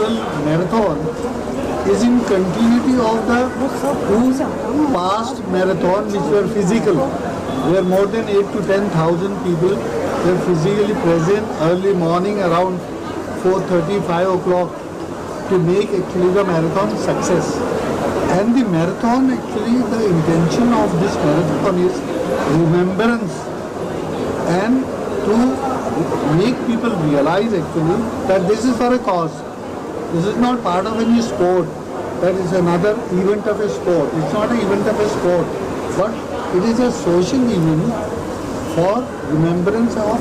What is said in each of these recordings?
virtual marathon is in continuity of the two past marathon which were physical, where more than 8 to 10,000 people were physically present early morning around 4:30, 5 o'clock to make actually the marathon success. And the marathon, actually the intention of this marathon is remembrance and to make people realize actually that this is for a cause. This is not part of any sport. That is another event of a sport. It's not an event of a sport, but it is a social event for remembrance of,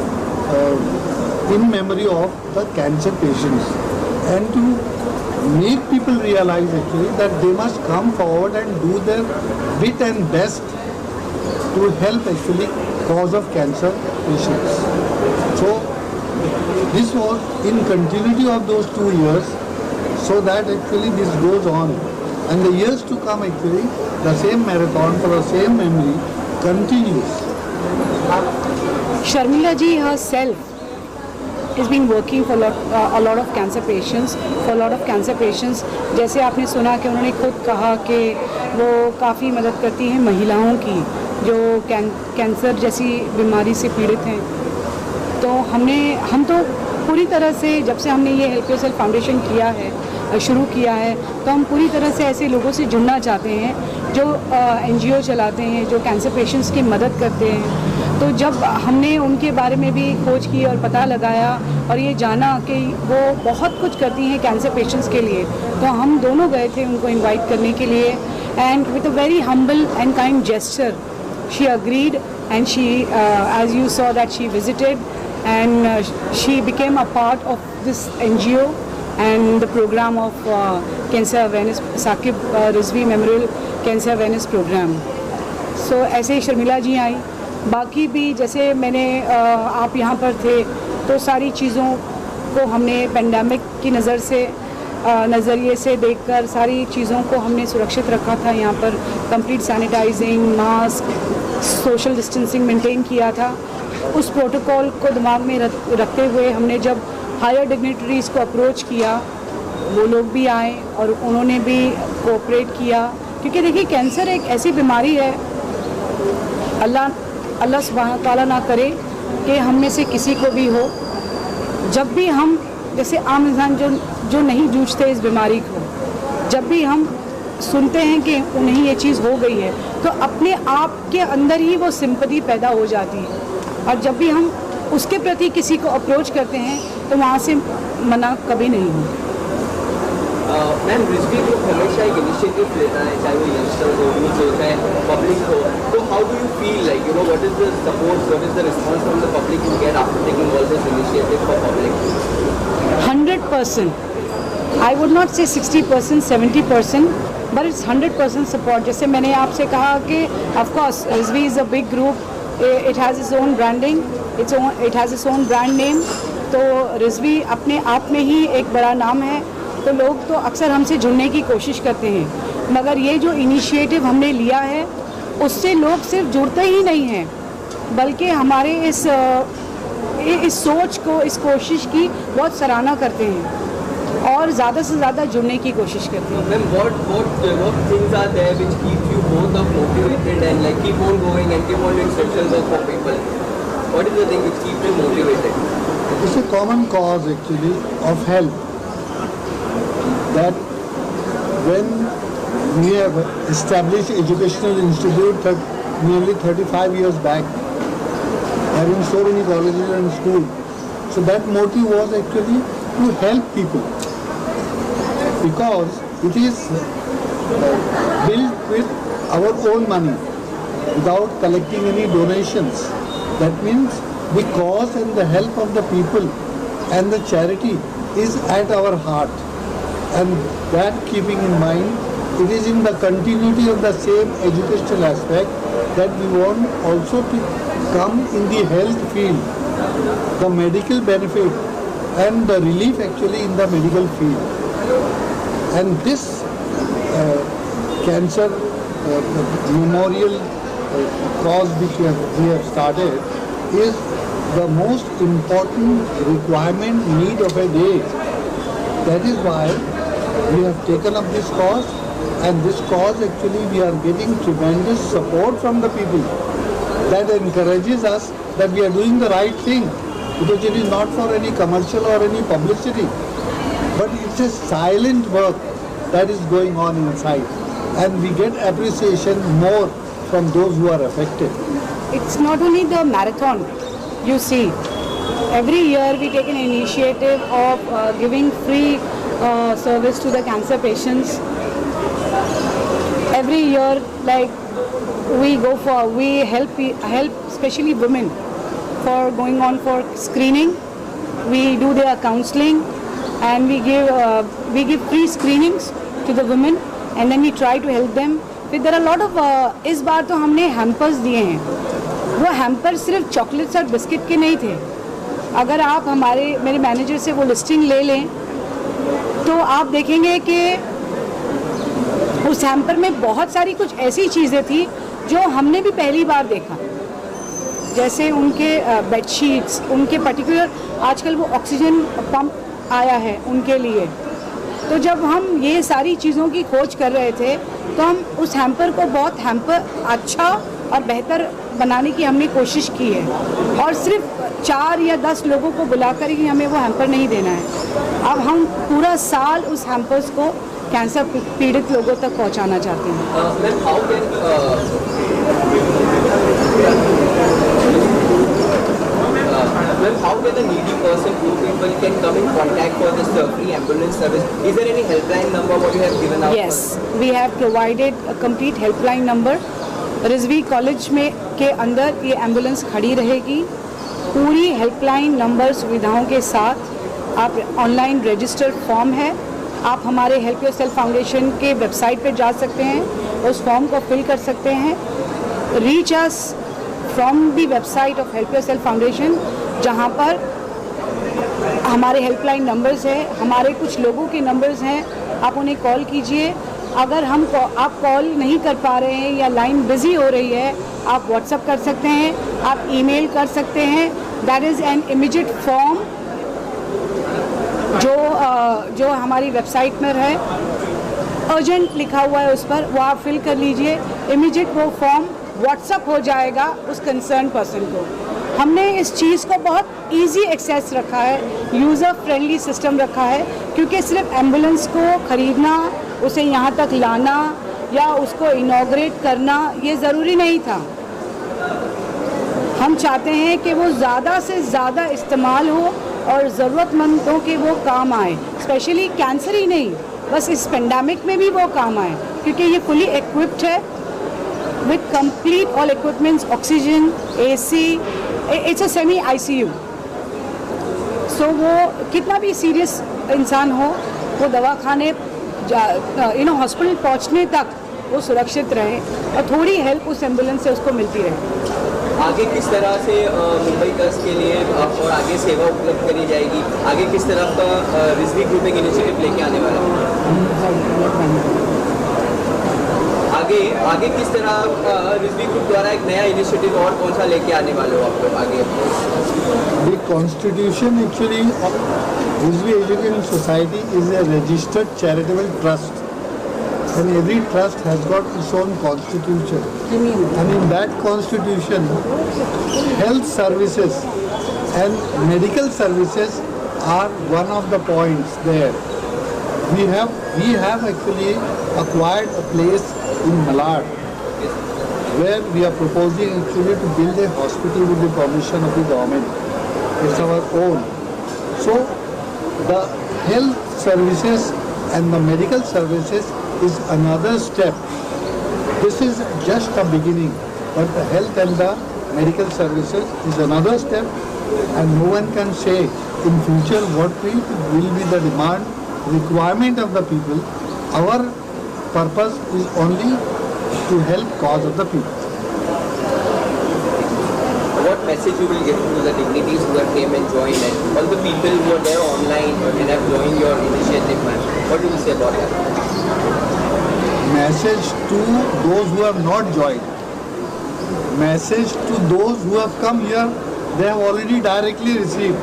in memory of the cancer patients, and to make people realize actually that they must come forward and do their bit and best to help actually cause of cancer patients. So this was in continuity of those 2 years, so that actually this goes on, and the years to come actually the same marathon for the same memory continues. Sharmila ji herself has been working for a lot of cancer patients, जैसे आपने सुना कि उन्होंने खुद कहा कि वो काफ़ी मदद करती हैं महिलाओं की जो कैंसर जैसी बीमारी से पीड़ित हैं। तो हम तो पूरी तरह से जब से हमने ये हेल्प योरसेल्फ फाउंडेशन शुरू किया है, तो हम पूरी तरह से ऐसे लोगों से जुड़ना चाहते हैं जो NGO चलाते हैं, जो कैंसर पेशेंट्स की मदद करते हैं। तो जब हमने उनके बारे में भी खोज की और पता लगाया और ये जाना कि वो बहुत कुछ करती हैं कैंसर पेशेंट्स के लिए, तो हम दोनों गए थे उनको इनवाइट करने के लिए, and with a very humble and kind gesture she agreed, and she as you saw that she visited, and she became a part of this NGO and the program of cancer awareness, Saqib Rizvi Memorial Cancer Awareness Program. So ऐसे ही शर्मिला जी आई, बाकी भी जैसे मैंने आप यहाँ पर थे तो सारी चीज़ों को हमने पेंडेमिक की नज़रिए से देखकर सारी चीज़ों को हमने सुरक्षित रखा था। यहाँ पर complete sanitising, mask, social distancing maintain किया था। उस प्रोटोकॉल को दिमाग में रखते हुए हमने जब हायर डिग्निटरीज़ को अप्रोच किया, वो लोग भी आए और उन्होंने भी कोऑपरेट किया, क्योंकि देखिए कैंसर एक ऐसी बीमारी है, अल्लाह सुब्हानहू व तआला ना करे कि हम में से किसी को भी हो। जब भी हम जैसे आम इंसान जो नहीं जूझते इस बीमारी को, जब भी हम सुनते हैं कि उन्हें ये चीज़ हो गई है, तो अपने आप के अंदर ही वो सिंपैथी पैदा हो जाती है, और जब भी हम उसके प्रति किसी को अप्रोच करते हैं तो वहाँ से मना कभी नहीं हो। मैम, रिजवी ग्रुप हमेशा एक इनिशिएटिव लेता है, चाहे वो यंगस्टर्स हो, यूथ हो, चाहे पब्लिक हो, तो how do you feel like what is the support, what is the response from the public you get after taking all this initiative for public? 100%, I would not से 60%, 70%, but it's 100% support. जैसे मैंने आपसे कहा कि of course Rizvi is a big group, it has its own branding, it has its own brand name, तो रिजवी अपने आप में ही एक बड़ा नाम है। तो लोग तो अक्सर हमसे जुड़ने की कोशिश करते हैं, मगर ये जो इनिशिएटिव हमने लिया है उससे लोग सिर्फ जुड़ते ही नहीं हैं, बल्कि हमारे इस सोच को, इस कोशिश की बहुत सराहना करते हैं और ज़्यादा से ज़्यादा जुड़ने की कोशिश करते हैं। Ma'am, what things are there which keep you both motivated and like keep on going and keep on doing social work for people? What is the thing which keeps you motivated? It's a common cause actually of health, that when we have established educational institute nearly 35 years back, having so many colleges and schools, so that motive was actually to help people, because it is built with our own money without collecting any donations. That means the cause and the help of the people and the charity is at our heart, and that keeping in mind, it is in the continuity of the same educational aspect that we want also to come in the health field, the medical benefit and the relief actually in the medical field. And this cancer memorial cause which we have started is the most important requirement, need of a day, That is why we have taken up this cause, and this cause actually we are getting tremendous support from the people. That encourages us that we are doing the right thing, because it is not for any commercial or any publicity, but it's a silent work that is going on inside, and we get appreciation more from those who are affected. It's not only the marathon, you see. Every year we take an initiative of giving free service to the cancer patients. Every year, like we help especially women for going on for screening. We do their counseling, and we give free screenings to the women, and then we try to help them. फिर there are a lot of इस बार तो हमने hampers दिए हैं. वो hampers सिर्फ chocolates और biscuit के नहीं थे. अगर आप मेरे मैनेजर से वो लिस्टिंग ले लें तो आप देखेंगे कि उस हैम्पर में बहुत सारी कुछ ऐसी चीज़ें थी जो हमने भी पहली बार देखा. जैसे उनके बेडशीट्स, उनके पर्टिकुलर आजकल वो ऑक्सीजन पंप आया है उनके लिए. तो जब हम ये सारी चीज़ों की खोज कर रहे थे तो हम उस हैम्पर को बहुत अच्छा और बेहतर बनाने की हमने कोशिश की है. और सिर्फ 4 या 10 लोगों को बुलाकर ही हमें वो हैम्पर नहीं देना है. अब हम पूरा साल उस हैम्पर्स को कैंसर पीड़ित लोगों तक पहुंचाना चाहते हैं. How can a needy person, who people can come in contact for this free ambulance service? Is there any helpline number what you have given out? Yes, we have provided a complete helpline number. Rizvi college में के अंदर ये ambulance खड़ी रहेगी. पूरी helpline number सुविधाओं के साथ. आप ऑनलाइन रजिस्टर्ड फॉर्म है, आप हमारे हेल्प योरसेल्फ फाउंडेशन के वेबसाइट पे जा सकते हैं, उस फॉर्म को फिल कर सकते हैं. Reach us from the website of help yourself foundation, जहाँ पर हमारे हेल्पलाइन नंबर्स हैं, हमारे कुछ लोगों के नंबर्स हैं. आप उन्हें कॉल कीजिए. अगर आप कॉल नहीं कर पा रहे हैं या लाइन बिज़ी हो रही है, आप व्हाट्सएप कर सकते हैं, आप ईमेल कर सकते हैं. That is an immediate form जो हमारी वेबसाइट में है. अर्जेंट लिखा हुआ है उस पर, वो आप फिल कर लीजिए. इमीडिएट वो फॉर्म व्हाट्सएप हो जाएगा उस कंसर्न पर्सन को. हमने इस चीज़ को बहुत इजी एक्सेस रखा है, यूज़र फ्रेंडली सिस्टम रखा है, क्योंकि सिर्फ एम्बुलेंस को ख़रीदना, उसे यहाँ तक लाना या उसको इनॉग्रेट करना ये ज़रूरी नहीं था. हम चाहते हैं कि वो ज़्यादा से ज़्यादा इस्तेमाल हो और ज़रूरतमंदों के वो काम आए. स्पेशली कैंसर ही नहीं, बस इस पेंडेमिक में भी वो काम आए, क्योंकि ये फुली इक्विप्ड है with complete all equipments, oxygen, AC, it's a semi ICU. So वो कितना भी सीरियस इंसान हो, वो दवाखाने हॉस्पिटल पहुंचने तक वो सुरक्षित रहे और थोड़ी हेल्प उस एम्बुलेंस से उसको मिलती रहे. आगे किस तरह से मुंबई ट्रस्ट के लिए और आगे सेवा उपलब्ध करी जाएगी? आगे किस तरह का रिजवी ग्रुप एक इनिशिएटिव लेके आने वाला है? आगे किस तरह रिजवी ग्रुप द्वारा एक नया इनिशिएटिव और कौन सा लेके आने वाले हो आप लोग आगे? The constitution actually of Rizvi Education Society is a registered charitable trust, and every trust has got its own constitution. And in that constitution, health services and medical services are one of the points there. We have actually acquired a place in Malad, where we are proposing actually to build a hospital with the permission of the government. It's our own. So the health services and the medical services is another step. This is just a beginning, but the health and the medical services is another step, and no one can say in future what will be the demand, requirement of the people. Our purpose is only to help cause of the people. What message you will give to the dignitaries who have came and joined, and all the people who are there online and have joined your initiative, man? What do you say about that? Message to those who have not joined. Message to those who have come here, they have already directly received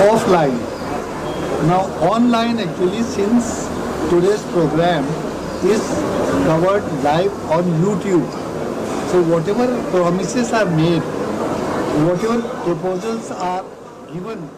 offline. Now online actually, since today's program is covered live on YouTube, so whatever promises are made, whatever proposals are given